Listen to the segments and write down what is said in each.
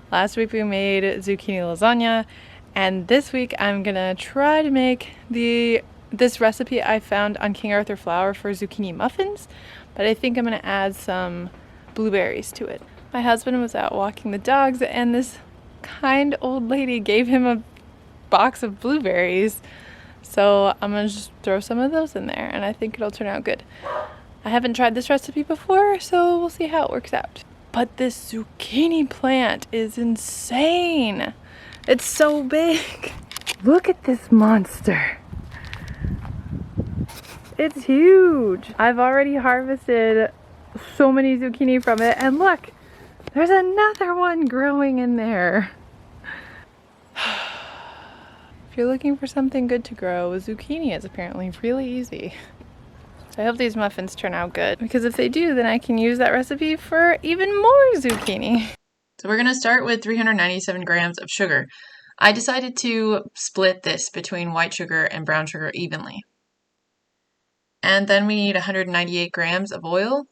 Last week we made zucchini lasagna, and this week I'm gonna try to make this recipe I found on King Arthur Flour for zucchini muffins, but I think I'm gonna add some blueberries to it. My husband was out walking the dogs and this kind old lady gave him a box of blueberries, so I'm gonna just throw some of those in there and I think it'll turn out good. I haven't tried this recipe before, so we'll see how it works out. But this zucchini plant is insane. It's so big. Look at this monster. It's huge. I've already harvested so many zucchini from it, and look, there's another one growing in there. If you're looking for something good to grow, zucchini is apparently really easy. I hope these muffins turn out good, because if they do, then I can use that recipe for even more zucchini. So we're gonna start with 397 grams of sugar. I decided to split this between white sugar and brown sugar evenly. And then we need 198 grams of oil,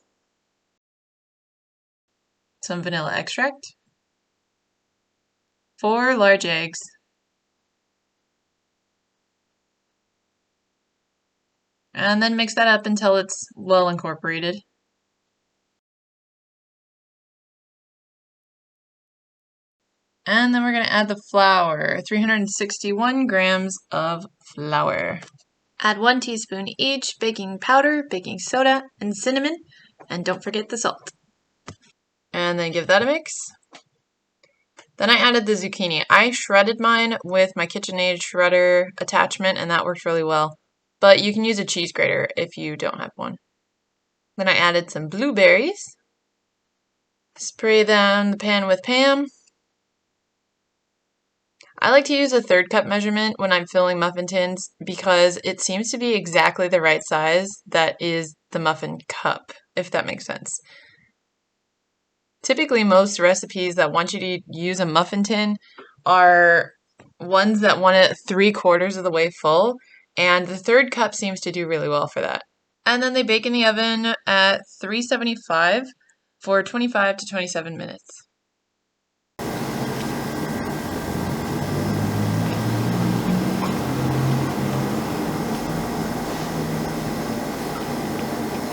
some vanilla extract, 4 large eggs, and then mix that up until it's well incorporated. And then we're going to add the flour, 361 grams of flour. Add 1 teaspoon each baking powder, baking soda, and cinnamon, and don't forget the salt. And then give that a mix. Then I added the zucchini. I shredded mine with my KitchenAid shredder attachment, and that worked really well. But you can use a cheese grater if you don't have one. Then I added some blueberries. Spray them in the pan with Pam. I like to use a 1/3 cup measurement when I'm filling muffin tins because it seems to be exactly the right size that is the muffin cup, if that makes sense. Typically, most recipes that want you to use a muffin tin are ones that want it 3/4 of the way full, and the 1/3 cup seems to do really well for that. And then they bake in the oven at 375 for 25 to 27 minutes.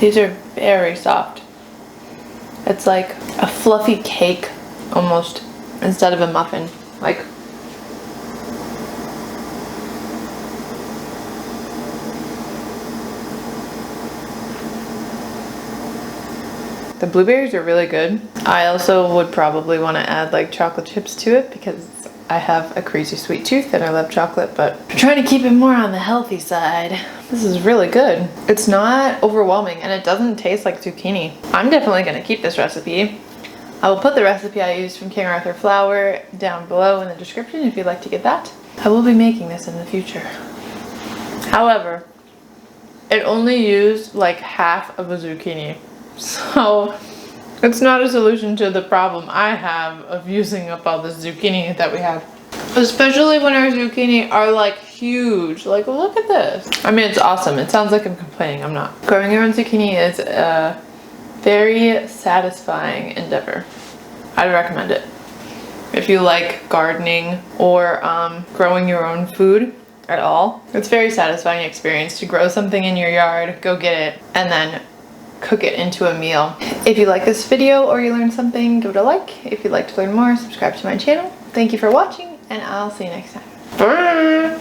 These are very soft. It's like a fluffy cake almost, instead of a muffin. Like, the blueberries are really good. I also would probably want to add like chocolate chips to it because I have a crazy sweet tooth and I love chocolate, but I'm trying to keep it more on the healthy side. This is really good. It's not overwhelming and it doesn't taste like zucchini. I'm definitely going to keep this recipe. I will put the recipe I used from King Arthur Flour down below in the description if you'd like to get that. I will be making this in the future. However, it only used like half of a zucchini. So it's not a solution to the problem I have of using up all the zucchini that we have. Especially when our zucchini are like huge. Like, look at this. I mean, it's awesome. It sounds like I'm complaining. I'm not. Growing your own zucchini is a very satisfying endeavor. I'd recommend it. If you like gardening or growing your own food at all, it's a very satisfying experience to grow something in your yard, go get it, and then cook it into a meal. If you like this video or you learned something, give it a like. If you'd like to learn more, subscribe to my channel. Thank you for watching, and I'll see you next time. Bye!